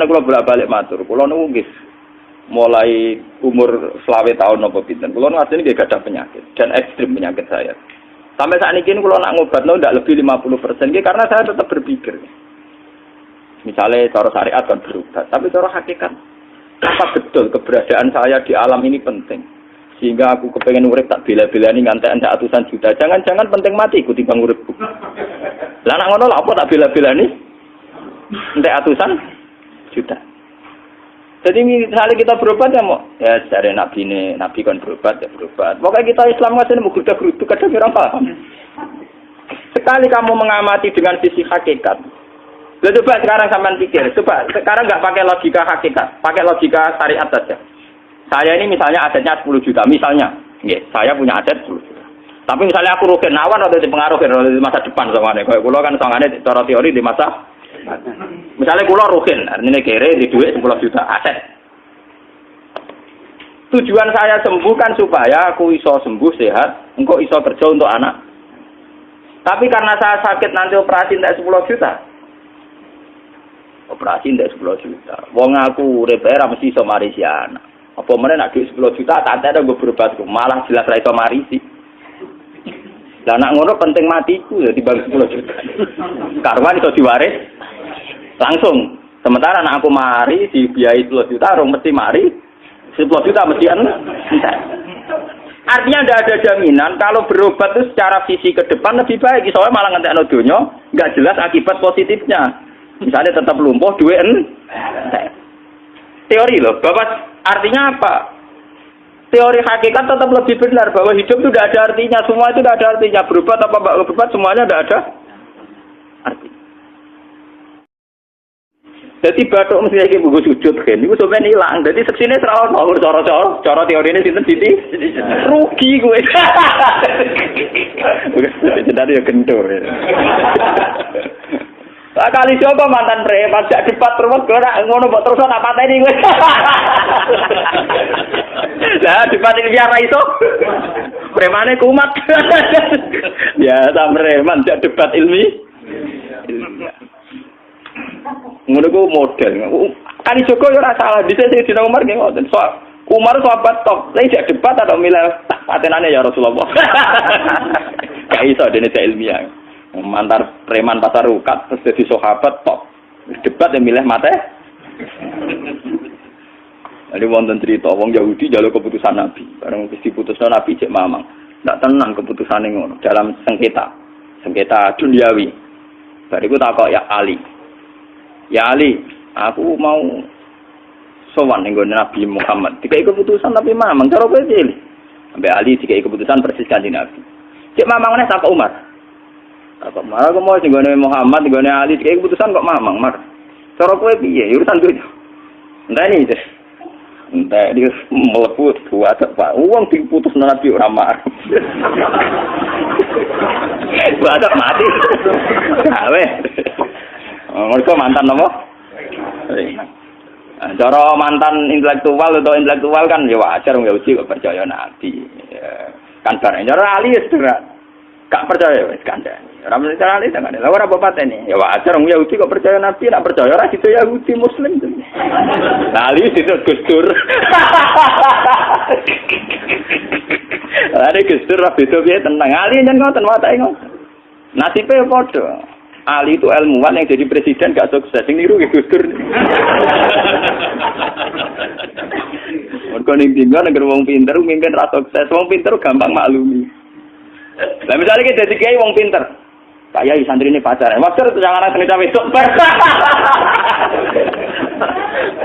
mulai kula bolak-balik matur. Kula niku nggih mulai umur 20 tahun napa pinten. Kula nu asline nggih gadah penyakit dan ekstrim penyakit saya. Sampai saat ini kula nak ngobatno ndak lebih 50% nggih karena saya tetap berpikir. Misalnya cara syariat kan berubah, tapi cara hakikat apa betul keberadaan saya di alam ini penting? Sehingga aku kepengen urip tak bela-belani ngantek antek atusan juta. Jangan-jangan penting mati ikut timbang uripku. Lah nek ngono lha apa tak bela-belani? Entek atusan juta. Jadi misalnya kita berobat ya mau ya dari nabi kan berobat ya berobat. Pokoknya kita Islam ngasih mau geruduk kadang ora paham. Sekali kamu mengamati dengan sisi hakikat. Coba sekarang sampean pikir, coba sekarang nggak pakai logika hakikat, pakai logika syariat saja. Saya ini misalnya asetnya 10 juta, misalnya, saya punya aset 10 juta. Tapi misalnya aku rugi nawan atau dipengaruhi di masa depan sama nih, kalau kulo kan soalnya cara teori di masa, misalnya kulo rugi, artinya kere di duit 10 juta aset. Tujuan saya sembuh kan supaya aku iso sembuh sehat, engkau iso kerja untuk anak. Tapi karena saya sakit nanti operasi tidak 10 juta. Operasi ndak 10 juta. Wong aku repair mesti iso marisi anak. Apa meneh nek 10 juta tak ada gue berobat malah jelas ra iso marisi. Lah nek ngono penting matiku ya dibanding 10 juta. Karwan iso diwaris langsung. Sementara nek aku mari dibiayai 10 juta rong mesti mari 10 juta mesti entek. Artinya tidak ada jaminan kalau berobat itu secara fisik ke depan lebih baik. Soalnya malah ngentekno donya enggak jelas akibat positifnya. Misalnya tetap lumpuh, duit teori loh, Bapak artinya apa? Teori hakikat tetap lebih benar bahwa hidup itu tidak ada artinya, semua itu tidak ada artinya. Berobat apa enggak berobat semuanya tidak ada arti. Jadi batuk mesti lagi buku sujud kan, itu sebenarnya hilang. Jadi seksine serawat nomor cara teori ini sinten siti rugi gue. Jadi ya kendur. Kali coba mantan preman jak debat terus ora ngono mbok terus tak pateni kowe. Lah debat iki biar ra iso. Premane kumat. Ya ta preman jak debat ilmi. Ngono ku model. Kali Joko yo ora salah dhisik dina Umar nggih ngoten. Umar sahabat top. Lah jak debat atau milih tak patenane ya Rasulullah. Gak iso dene ilmiah. Mantar preman pasar rukat terus jadi sahabat top debat yang milih mate. Jadi wonten cerita wong Yahudi njaluk keputusan Nabi bareng wis diputusno Nabi cek mamang ndak tenang keputusane ngono dalam sengketa duniawi. Bariku takok ya Ali aku mau sowan ning Nabi Muhammad dikai keputusan tapi mamang cara kowe pilih sampai Ali dikai keputusan persis kanjeng Nabi cek mamang meneh takok Umar. Apa marah kok mau singgone Muhammad, singgone Ali, kayak keputusan kok mamang, mar. Cara kowe piye? Urusan duit. Enteni itu. Entek dia mlebu buat apa? Uang diputus Nabi ora mar. Buat mati. Awe. Mereka mantan apa? Cara mantan intelektual kan ya wajar wong Yahudi kok percaya Nabi. Kan bareng cara Ali wis gak percaya wis kandhani. Ora mesti cara Ali kan. Lah ora apa patene. Ya wajar wong Yahudi kok percaya Nabi, nak percaya ora situ Yahudi Muslim. Lah Ali situ Gusdur. Lah Gusdur ra beda piye tenang. Ali nyen ngoten watake ngoten. Nasibe padha. Ali itu ilmuwan yang jadi presiden gak sukses. Sing niru ki Gusdur. Mergo ning dinggo nek wong pinter mimpin ra sukses. Wong pinter gampang maklumi. Lah misalnya kita jadi kiai wong pinter. Kayak santri ini pacaran. Wajar itu jangan asal cawe itu.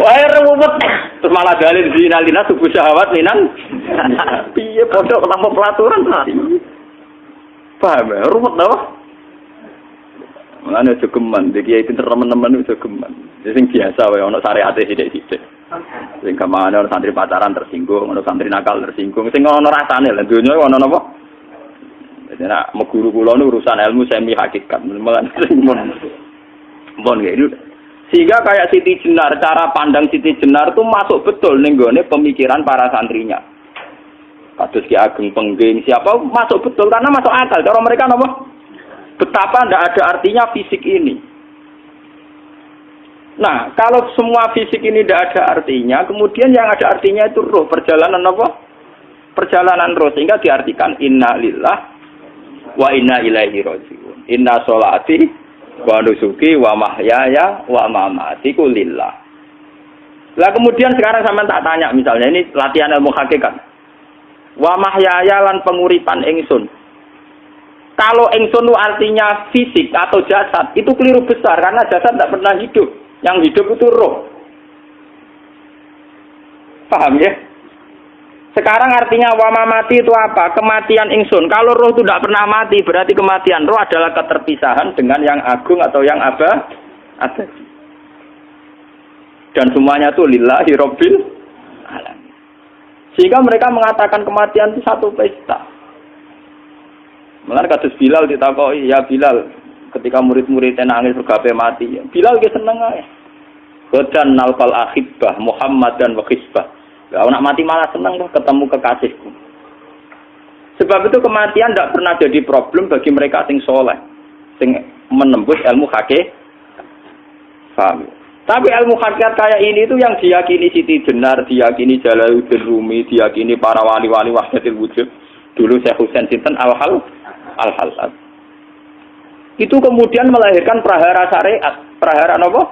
Wah ruwet. Terus malah dalil zinalina tubuh syahwat minan. Piye pondok tanpa pelaturan. Paham ya? Ruwet tau. Mulane aja geman, iki kiai pinter teman-teman aja geman. Sing biasa wae ana syariate sithik-sithik. Sing kamane ana santri pacaran tersinggung, ana santri nakal tersinggung. Sing ana rasane lha donya ana napa? Nek meguru kula nu urusan ilmu semi hakikat. Mon itu. Sehingga kayak Siti Jenar, cara pandang Siti Jenar itu masuk betul ning gone pemikiran para santrinya. Kados Ki Ageng Pengging siapa masuk betul karena masuk akal. Cara mereka napa? Betapa tidak ada artinya fisik ini. Nah, kalau semua fisik ini tidak ada artinya, kemudian yang ada artinya itu ruh, perjalanan apa? Perjalanan ruh, sehingga diartikan inna lillah wa inna ilaihi raji'un. Inna sholati wa nusuki wa mahyaya wa mamatiku lillah. Lah kemudian sekarang sampean tak tanya misalnya, ini latihan ilmu hakikat. Wa mahyaya lan penguripan ingsun. Kalau ingsun itu artinya fisik atau jasad, itu keliru besar karena jasad tidak pernah hidup. Yang hidup itu roh. Paham ya? Sekarang artinya wama mati itu apa? Kematian ingsun. Kalau roh itu tidak pernah mati, berarti kematian roh adalah keterpisahan dengan yang agung atau yang abadi. Dan semuanya itu lillahi rabbil alamin. Sehingga mereka mengatakan kematian itu satu pesta. Mulane kados Bilal ditakoi, ya Bilal, ketika murid-muridnya nangis bergape mati, Bilal ge seneng ae. Godan nalqal akhibah Muhammad dan wakhisbah. Lah anak mati malah seneng loh ketemu kekasihku. Sebab itu kematian tidak pernah jadi problem bagi mereka sing soleh, sing menembus ilmu hakikat. Paham? Tapi ilmu hakikat kayak ini itu yang diyakini Siti Jenar, diyakini Jalaluddin Rumi, diyakini para wali-wali wahdatul wujud. Dulu Syekh Husain Sinten Al-Halsad. Itu kemudian melahirkan prahara syariat. Prahara apa?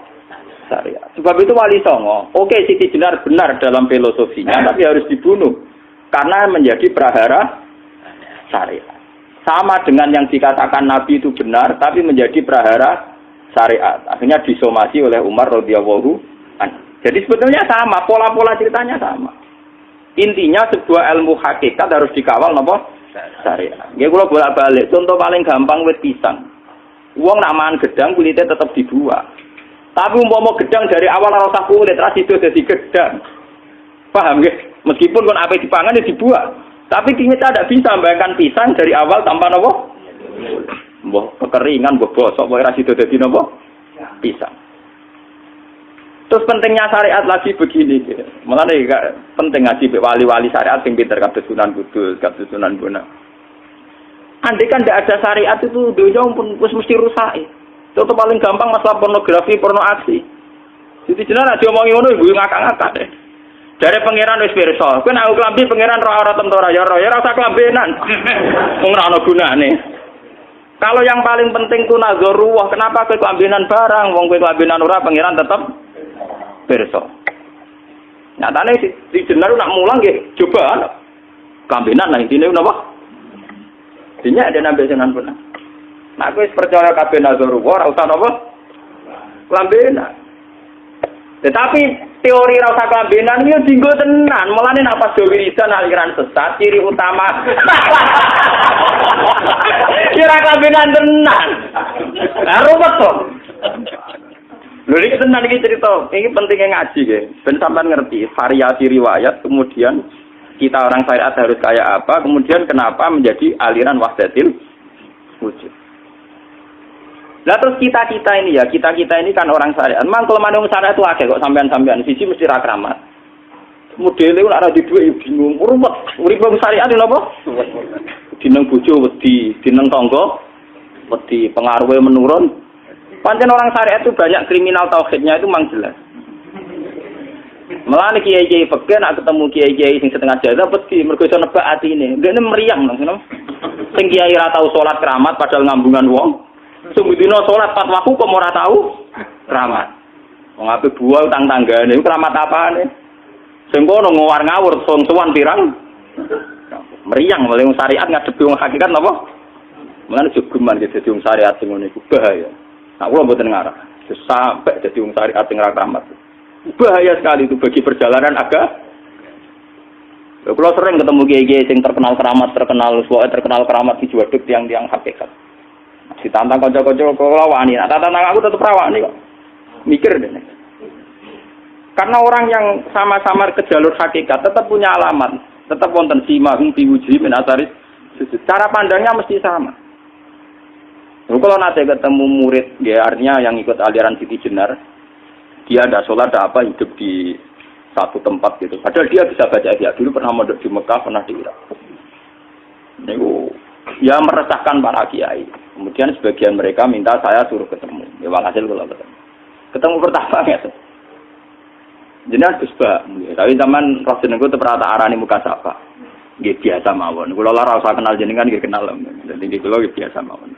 Syariat. Sebab itu Wali Songo, oke Siti Jenar benar dalam filosofinya, tapi harus dibunuh. Karena menjadi prahara syariat. Sama dengan yang dikatakan Nabi itu benar, tapi menjadi prahara syariat. Akhirnya disomasi oleh Umar radhiyallahu anhu. Jadi sebetulnya sama, pola-pola ceritanya sama. Intinya sebuah ilmu hakikat harus dikawal apa? Syariat. Nggih kula bolak-balik, contoh paling gampang wit pisang. Wong nak mangan gedang kulitnya tetap dibuat. Tapi umpama gedang dari awal ora usah kulit, ra sido dadi gedang. Paham nggih? Meskipun kon ape dipangan ya dibuat. Tapi kita tidak bisa membayangkan pisang dari awal tanpa napa? Mbah kekeringan, mbah bosok, mbah ra sido dadi napa? Pisang. Terus pentingnya syariat lagi begini, malah nih penting ngaji wali-wali syariat yang pintar kados Sunan Kudus, kados Sunan Bonang. Andai kan tidak ada syariat itu dunia pun mesti rusak. Contoh paling gampang masalah pornografi, porno aksi. Jadi jenar aja omongi ngono ibu ngakak-ngakak deh. Dari pangeran wis pirsa, kowe nek klambi pangeran roh ora tentara ya rasa klambenan. Wong ora ana gunane. Kalau yang paling penting ku nazarullah, kenapa kowe klambenan barang, wong kowe klambenan ora pangeran tetep pirsa. Nyatane si jenar nak mulang nggih coba klambenan lah intine napa? Dinya ada nabi Sunan pun. Nah, aku percaya kabeh nazarullah ora usah napa? Klambenan. Tetapi teori ora usah klambenan iki dienggo tenan. Mulane nek pas wiridan aliran sesat ciri utama. Kira klambenan tenan. Lah ruwet to. Lho iki tenan iki cerita. Iki pentingnya ngaji nggih. Ben sampean ngerti variasi riwayat kemudian kita orang syariat harus kayak apa, kemudian kenapa menjadi aliran wahdatil wujud. Lah terus kita ini ya, kita ini kan orang syariat. Memang kalau manung syariat itu akeh kok sampean-sampean siji mesti ra kramat. Modele ora ada duwe bingung, ruwet. Urip wong syariat lho apa? Dineng bojo wedi, dineng tangga wedi, pengaruhe menurun. Pancen orang syariat itu banyak kriminal tauhidnya itu memang jelas. Melane kiai-kiai peke nak ketemu kiai-kiai sing setengah jadah wedi mergo iso nebak atine. Ndekne meriang lho, sing kiai ora tau salat keramat padahal ngambungan wong. Sumudina salat pas waktu kok ora tau keramat. Wong ape buah utang tanggane iku keramat apane? Sing kono ngawur-ngawur sowan pirang meriang oleh syariat ngadepi wong hakikat napa? Mulane jogeman dadi wong syariat sing ngene iku bahaya. Nah kula mboten ngarah. Sampai dadi wong syariat sing ora keramat. Bahaya sekali itu bagi perjalanan agama. Kalau sering ketemu kiai-kiai yang terkenal keramat di juaduk tiang-tiang hakikat. Ditantang kocok-kocok kalau wani, tantang aku tetap rawani kok. Mikir deh. Karena orang yang sama-sama ke jalur hakikat tetap punya alamat, tetap wonten simahum fi wujuhi min atsari sujud. Cara pandangnya mesti sama. Kalau nanti ketemu murid, ya artinya yang ikut aliran Siti Jenar, dia ada sholat, ada apa, hidup di satu tempat gitu. Padahal dia bisa baca ihya. Dulu pernah mondok di Mekah, pernah di Irak. Itu ya meresahkan para kiai. Kemudian sebagian mereka minta saya suruh ketemu. Ya walhasil kalau ketemu. Ketemu pertama ya. Jenengan Gus Ba, tapi zaman roh jenengku teu pernah tak arani muka sapa. Nggih biasa mawon. Kula ora usah kenal jenengan nggih kenal. Dadi kula nggih biasa mawon.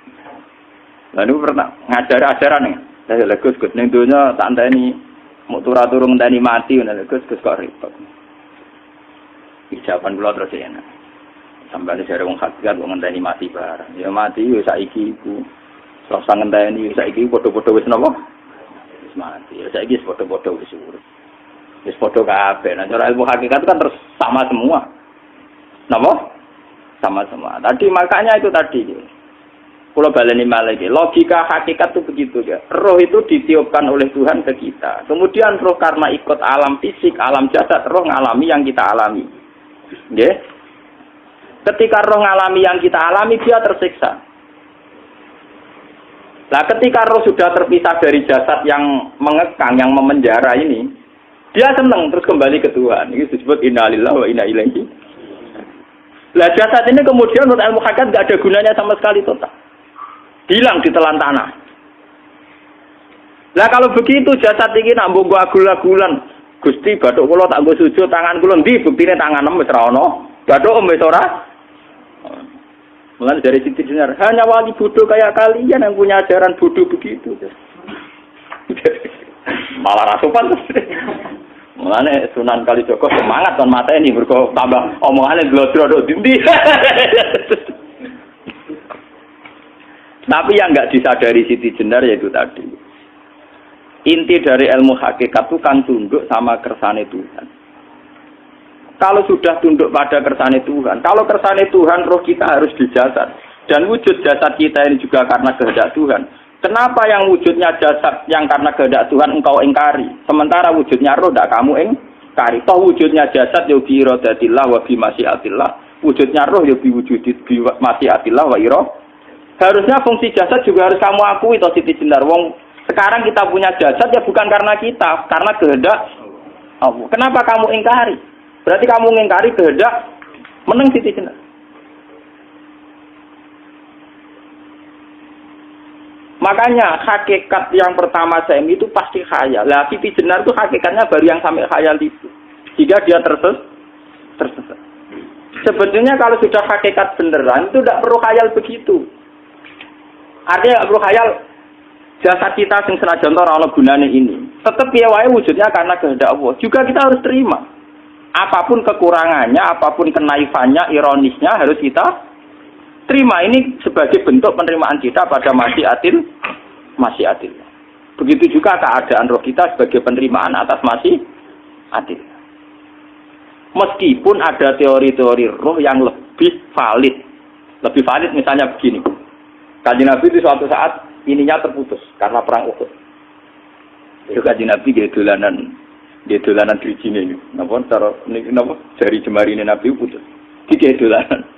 Lah niku pernah ngajar-ajaran ning. Lah Gus ning donya tak enteni mau turu ngenteni mati ngono Gus kok repot. Ucapan kula terus enak. Sampai ada wong hakikat wong ngenteni mati barang. Ya mati wis saiki iku. Ora usah ngenteni saiki padha-padha wis napa? Wis mati. Ya saiki wis padha-padha wis urip. Wis padha kabeh. Nah, cara ilmu hakikat kan terus sama semua. Napa? Sama semua. Tadi makanya itu tadi. Kalau baleni malih logika hakikat itu begitu ya. Roh itu ditiupkan oleh Tuhan ke kita. Kemudian roh karena ikut alam fisik, alam jasad, roh ngalami yang kita alami. Nggih. Ketika roh ngalami yang kita alami dia tersiksa. Nah, ketika roh sudah terpisah dari jasad yang mengekang, yang memenjara ini, dia senang terus kembali ke Tuhan. Ini disebut inna lillahi wa inna ilaihi. Lah jasad ini kemudian menurut ilmu hakikat enggak ada gunanya sama sekali total. Hilang ditelan tanah. Lah kalau begitu jasad ini nak mbok agul-agulan. Gusti bathuk kula tak nggo sujud tangan kula ndi buktine tangan wis ra ono. Bathuk wis ora. Mulai dari Siti Jenar, hanya wali bodoh kayak kalian yang punya ajaran bodoh begitu. Malah rasupan terus. Mulane Sunan Kalijaga semangat kon mateni mergo tambah omongane glodro nduk ndi. Tapi yang enggak disadari Siti Jenar yaitu tadi. Inti dari ilmu hakikat itu kan tunduk sama kersane Tuhan. Kalau sudah tunduk pada kersane Tuhan, kalau kersane Tuhan roh kita harus di jasad. Dan wujud jasad kita ini juga karena kehendak Tuhan. Kenapa yang wujudnya jasad yang karena kehendak Tuhan engkau ingkari? Sementara wujudnya roh tidak kamu ingkari. Toh wujudnya jasad ya bi iradatillah wa bi masyiatillah. Wujudnya roh ya bi wujudit bi masyiatillah wa ira. Harusnya fungsi jasad juga harus kamu akui toh Siti Jenar. Wong sekarang kita punya jasad ya bukan karena kita, karena kehendak Allah. Kenapa kamu ingkari? Berarti kamu ingkari kehendak meneng Siti Jenar. Makanya hakikat yang pertama Saim itu pasti khayal. Lah Siti Jenar itu hakikatnya baru yang sampai khayal itu. Jika dia tersesat. Sebetulnya kalau sudah hakikat beneran itu tidak perlu khayal begitu. Artinya tidak perlu khayal jasad kita sing senajan ora ana gunane ini. Tetap piye wae wujudnya karena kehendak Allah. Juga kita harus terima. Apapun kekurangannya, apapun kenaifannya, ironisnya harus kita terima. Ini sebagai bentuk penerimaan kita pada masyiatil. Begitu juga keadaan roh kita sebagai penerimaan atas masyiatil. Meskipun ada teori-teori roh yang lebih valid. Lebih valid misalnya begini. Kanjeng Nabi itu suatu saat ininya terputus karena perang Uhud. Itu Kanjeng Nabi dia dolanan drijine ini. Napa cara napa jari jemari ini Nabi putus. Iki dolanan.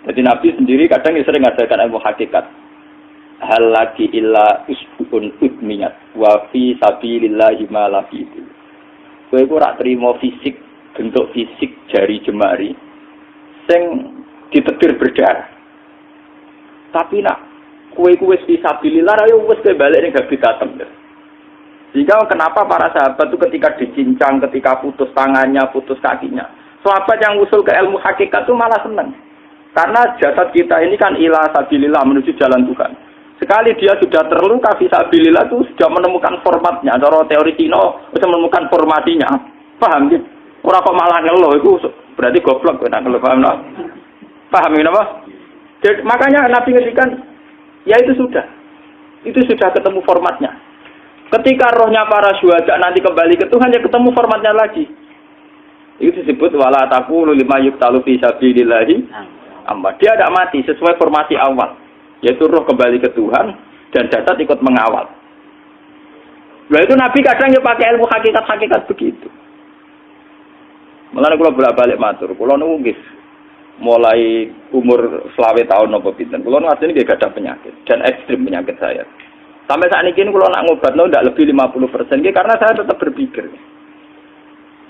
Jadi Nabi sendiri kadang sering ngajarkan ilmu hakikat. Hal lagi illa usbun udmiyat wa fi sabilillahi ma lafitu. Kowe ora trimo fisik, bentuk fisik jari jemari sing ditetir berdarah. Tapi nak kowe wis fi sabilillah ayo wis balik ning habitatem. Sehingga kenapa para sahabat itu ketika dicincang, ketika putus tangannya, putus kakinya, sahabat yang usul ke ilmu hakikat itu malah senang. Karena jasad kita ini kan ila sabilillah menuju jalan Tuhan. Sekali dia sudah terluka fisabilillah itu sudah menemukan formatnya. Cara teori Cina sudah menemukan formatinya. Paham gitu? Orang kok malah ngeluh itu berarti goblok nak ngeluh, paham tak? Paham ini apa? Jadi, makanya Nabi ngertikan ya itu sudah ketemu formatnya. Ketika rohnya para syuhada nanti kembali ke Tuhan ya ketemu formatnya lagi. Itu disebut wala taqulu lima yuqtalu fi sabilillah. Dia tidak mati sesuai formasi awal, yaitu roh kembali ke Tuhan dan jasad ikut mengawal. Nah itu Nabi kadang ya pakai ilmu hakikat begitu. Mulane kula bolak-balik matur, kula niku nggih mulai umur 20 tahun napa pinten. Kula asline nggih gadah penyakit dan ekstrim penyakit saya. Sampai saat ini kula nak ngobatno ndak lebih 50% nggih karena saya tetap berpikir.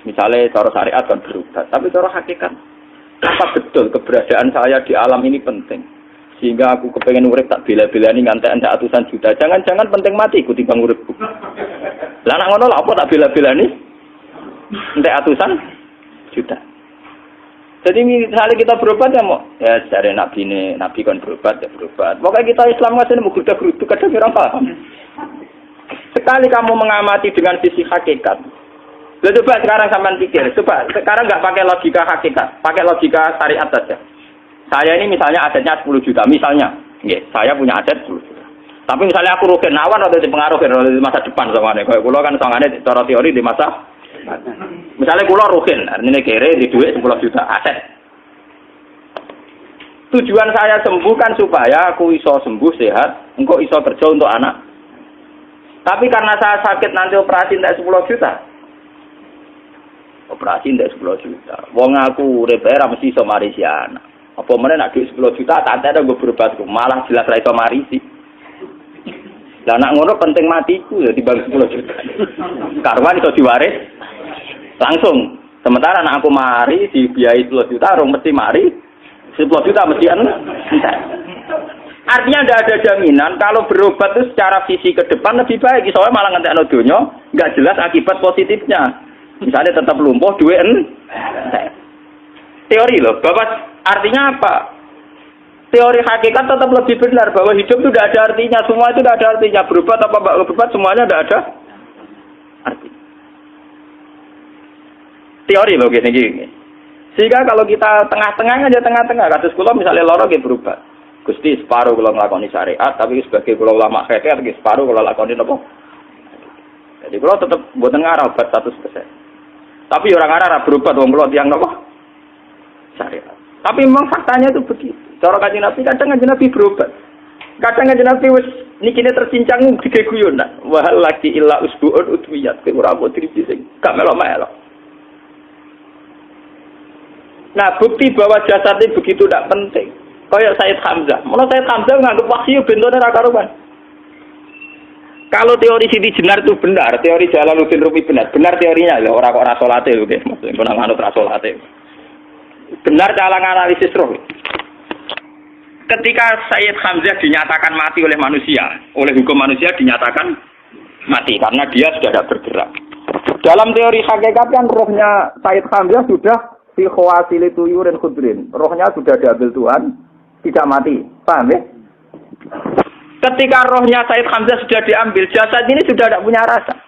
Misalnya cara syariat kan berobat, tapi cara hakikat apa betul keberadaan saya di alam ini penting? Sehingga aku kepengen urip tak bela-belani ngantek ndak atusan juta. Jangan-jangan penting mati ikut timbang uripku. Lah nek ngono lha apa tak bela-belani? Ndak atusan juta. Jadi misalnya kita berobat ya mau ya cari nabi kan berobat ya berobat. Pokoknya kita Islam masih mau geruduk kadang orang paham. Sekali kamu mengamati dengan sisi hakikat. Coba sekarang sampean pikir, coba sekarang nggak pakai logika hakikat, pakai logika syariat saja. Saya ini misalnya asetnya 10 juta, misalnya, saya punya aset 10 juta. Tapi misalnya aku rugi nawan atau dipengaruhi di masa depan soalnya. Kalau kulo kan soalnya cara teori di masa, misalnya kulo rugi, ini kere di duit 10 juta aset. Tujuan saya sembuh kan supaya aku iso sembuh sehat, engkau iso kerja untuk anak. Tapi karena saya sakit nanti operasi tidak 10 juta. Operasi tidak 10 juta. Wong aku repair mesti iso mari si anak. Apa mana nak duit 10 juta, tak ada gue berobat, malah jelas lah itu marisi. Lah nak ngono penting matiku ya dibagi 10 juta. Karwan itu diwaris langsung. Sementara anak aku mari dibiayai 10 juta, orang mesti mari 10 juta mesti entar. Artinya tidak ada jaminan kalau berobat itu secara visi ke depan lebih baik. Soalnya malah ngantek donya nggak jelas akibat positifnya. Misalnya tetap lumpuh duit entar. Teori loh, Bapak. Artinya apa? Teori hakikat tetap lebih benar bahwa hidup itu tidak ada artinya, semua itu tidak ada artinya. Berobat apa enggak berobat semuanya tidak ada arti. Teori loh gini. Sehingga kalau kita tengah-tengah aja tengah-tengah, kasus kula misalnya loro nggih berobat. Gusti separuh kula nglakoni syariat, tapi sebagai kula ulama fikih iki separuh kula lakoni napa? Jadi kula tetap mboten ngarah obat 100%. Tapi orang arah berobat wong kula tiyang napa? Syariat. Tapi memang faktanya itu begitu. Cara Kanjeng Nabi kadang Kanjeng Nabi berobat. Kadang Kanjeng Nabi wis nikine tercincang gede guyonan. Wa laki illa usbu'un udwiyat. Ora apa tripi sing gak melok-melok. Nah, bukti bahwa jasad itu begitu tidak penting. Kayak Sayyid Hamzah. Mula Sayyid Hamzah nganggep wahyu bentone ra karuan. Kalau teori Siti Jenar itu benar, teori Jalaluddin Rumi benar teorinya lho, ora kok ra salate lho, nggih. Maksudnya kok manut ra salate. Benar dalam analisis roh. Ketika Sayyid Hamzah dinyatakan mati oleh manusia, oleh hukum manusia dinyatakan mati karena dia sudah tidak bergerak. Dalam teori hakikat kan rohnya Sayyid Hamzah sudah fi khawasili tuyurin khudrin. Rohnya sudah diambil Tuhan, tidak mati. Paham ya? Ketika rohnya Sayyid Hamzah sudah diambil, jasad ini sudah tidak punya rasa.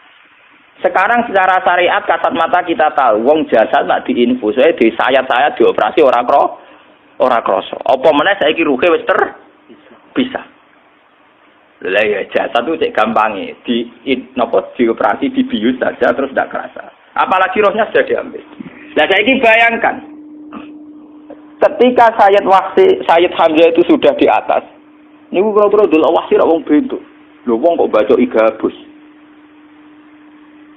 Sekarang secara syariat kasat mata kita tahu wong jasad nak diinfus wae di sayat-sayat dioperasi ora krasa. Apa meneh saiki ruhe wis bisa. Lah ya jasad itu cek gampange dioperasi dibius saja terus ndak kerasa. Apalagi rohnya sudah diambil. Nah saiki bayangkan ketika Sayyid Hamzah itu sudah di atas. Niku kira-kira delok wahsi ra wong bentuk. Lho wong kok baca igabus.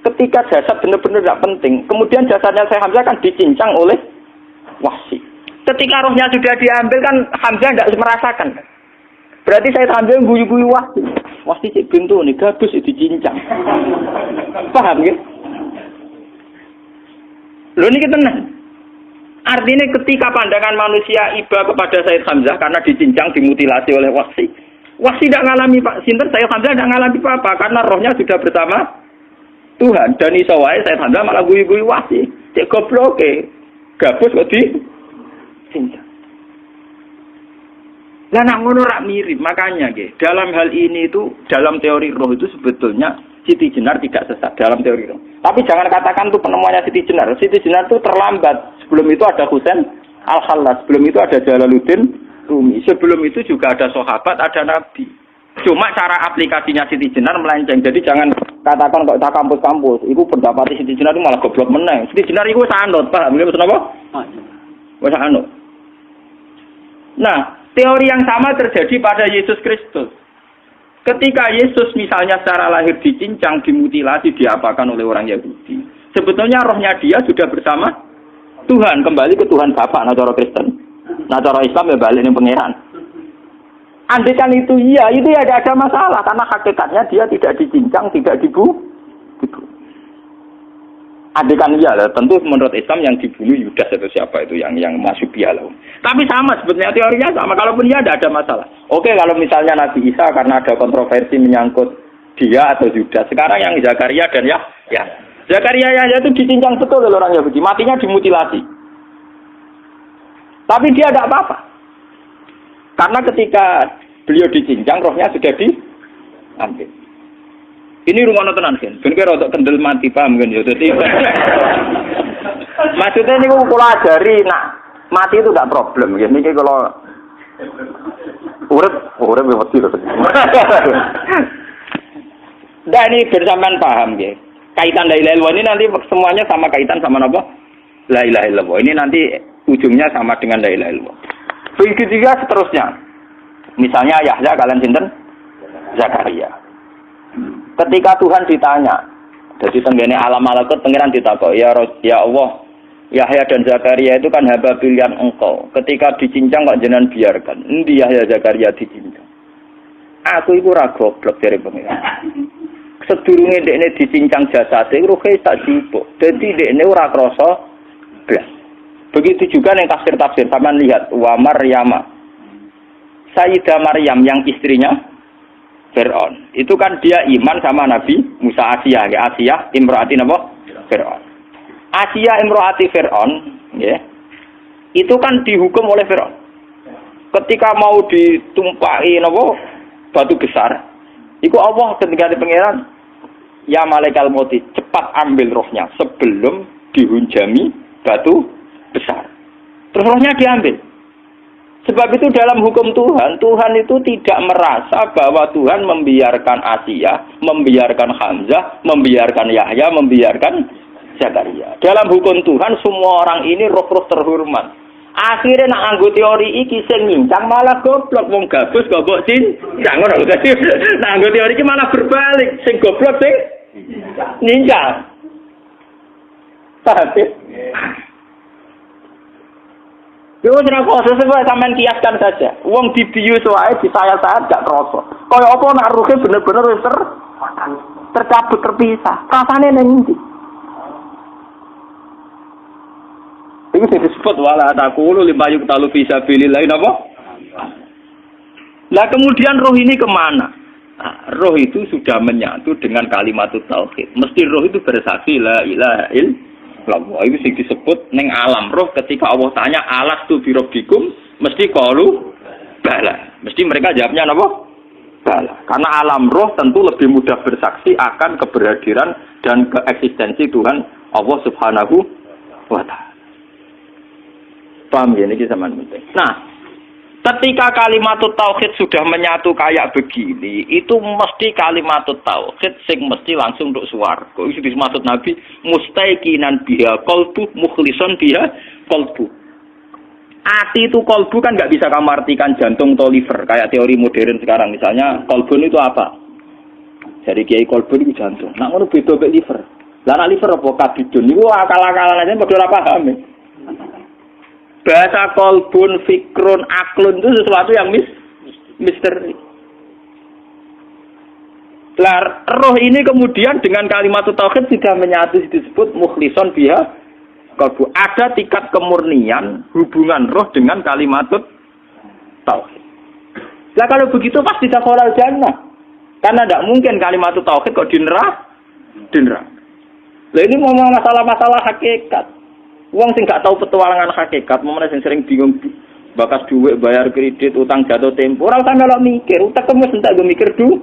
Ketika jasad benar-benar tidak penting, kemudian jasadnya Syekh Hamzah kan dicincang oleh wahsi. Ketika rohnya sudah diambil kan Hamzah tidak merasakan. Berarti Syekh Hamzah guyu-guyu wahsi. Wahsi cek bentuk nih, gabus dicincang. Paham ya? Loh ini tenang. Artinya ketika pandangan manusia iba kepada Syekh Hamzah karena dicincang, dimutilasi oleh wahsi. Wahsi tidak mengalami Pak Sinten, Syekh Hamzah tidak mengalami apa-apa karena rohnya sudah bersama Tuhan. Dan iso wae Syekh Hamzah malah guyu-guyu wahsi. Cek gobloke. Gabus kok di cincang. Lah nak ngono rak mirip, makanya nggih. Dalam hal ini itu dalam teori roh itu sebetulnya Siti Jenar tidak sesat dalam teori roh. Tapi jangan katakan itu penemuannya Siti Jenar. Siti Jenar itu terlambat. Sebelum itu ada Husain Al-Khallas, sebelum itu ada Jalaluddin Rumi. Sebelum itu juga ada sahabat, ada nabi. Cuma cara aplikasinya Siti Jenar melenceng. Jadi jangan katakan kok tak kampus-kampus. Iku pendapat Siti Jenar itu malah goblok meneng. Siti Jenar itu sanut, paham? Nggih maksud apa? Wis sanut. Nah, teori yang sama terjadi pada Yesus Kristus. Ketika Yesus misalnya secara lahir dicincang, dimutilasi, diapakan oleh orang Yahudi. Sebetulnya rohnya dia sudah bersama Tuhan, kembali ke Tuhan Bapa, nah cara Kristen. Nah cara Islam ya balik ning pangeran. Andaikan itu iya, itu ya ada masalah karena hakikatnya dia tidak dicincang, tidak dibu. Adekan iya lah, tentu menurut Islam yang dibunuh Yudas atau siapa itu yang masuk bialau. Tapi sama sebetulnya teorinya sama. Kalaupun ya ada masalah. Oke, kalau misalnya Nabi Isa karena ada kontroversi menyangkut dia atau Yudas. Sekarang yang Zakaria dan ya Zakaria ya itu dicincang betul oleh orang Yahudi. Matinya dimutilasi. Tapi dia tidak apa-apa. Karena ketika beliau dicincang, rohnya sudah diambil. Ini rumah tenan kan. Ben kira untuk kendel mati paham kan ya. Dadi maksudnya niku kula ajari nak mati itu tidak problem ya. Niki kalau urip mesti lho. Nah ini bersamaan paham ya. Kaitan la ilaha illallah ini nanti semuanya sama kaitan sama apa? La ilaha illallah. Ini nanti ujungnya sama dengan la ilaha illallah. Begitu juga seterusnya. Misalnya Yahya kalian sinten? Zakaria. Ketika Tuhan ditanya, jadi tenggene alam malakut pengiran ditakok, ya Allah, Yahya dan Zakaria itu kan hamba pilihan engkau. Ketika dicincang kok jenengan biarkan. Endi Yahya Zakaria dicincang? Aku iku ora goblok dari pengiran. Sedurunge dekne dicincang jasate ruhe sak jupuk. Dadi dekne ora krasa blas. Begitu juga yang tafsir-tafsir sampean lihat wa Maryama. Sayyidah Maryam yang istrinya Fir'aun. Itu kan dia iman sama Nabi Musa Asiyah. Ya, Asiyah imro'ati apa? Fir'aun. Asiyah imro'ati Fir'aun. Ya, itu kan dihukum oleh Fir'aun. Ketika mau ditumpahi apa? Batu besar. Itu Allah ketika di pangeran. Ya malaikat mauti, cepat ambil rohnya. Sebelum dihunjami batu besar. Terus rohnya diambil. Sebab itu dalam hukum Tuhan, Tuhan itu tidak merasa bahwa Tuhan membiarkan Asiyah, membiarkan Hamzah, membiarkan Yahya, membiarkan Zakaria. Dalam hukum Tuhan, semua orang ini roh-roh terhormat. Akhirnya nak anggo teori iki sing nyincang malah goblok wong gabus goblok cincang ngono dadi nak anggo teori iki malah berbalik, sing goblok sing nyincang. Tapi yo ora kok sesuai sampean kiaskan saja. Wong dibius wae disayat-sayat gak kroso. Kaya apa nak ruhe bener-bener wis tercabut terpisah. Rasane nang ndi? Iku sing disebut wala taqulu lima yuqtalu fi sabilillah napa? Lah kemudian roh ini kemana? Nah, roh itu sudah menyatu dengan kalimat tauhid. Mesti roh itu bersaksi la ilaha illallah. Itu sing disebut ning alam roh ketika Allah tanya alastu bi rabbikum mesti qalu bala. Mesti mereka jawabnya napa? Bala. Karena alam roh tentu lebih mudah bersaksi akan keberhadiran dan keeksistensi Tuhan Allah Subhanahu wa taala. Paham ya, ini zaman penting. Nah, ketika kalimat tauhid sudah menyatu kayak begini, itu mesti kalimat tauhid sing mesti langsung untuk swarga. Itu dimaksud Nabi mustaiqinan biha qalbu mukhlishon biha qalbu. Ati itu qalbu kan nggak bisa kamu artikan jantung atau liver kayak teori modern sekarang. Misalnya qalbun itu apa? Jadi kiai qalbun itu jantung. Nah, ngono beda mek liver. Lah liver apa kabidun niku akal-akalan aja padha ora paham. Bahasa kolbun, fikrun, aklun itu sesuatu yang misteri. Lah, roh ini kemudian dengan kalimat tauhid sudah menyatu disebut mukhlishon biha kolbu. Ada tingkat kemurnian hubungan roh dengan kalimat tauhid. Lah kalau begitu pasti dakhalal jannah. Karena tidak mungkin kalimat tauhid kok di neraka. Lah ini ngomong masalah-masalah hakikat. Wong sing gak tahu petualangan hakikat, momene sing sering bingung bakas duit, bayar kredit, utang jatuh tempo, ora usah melok mikir, utek wis entek go mikir duit.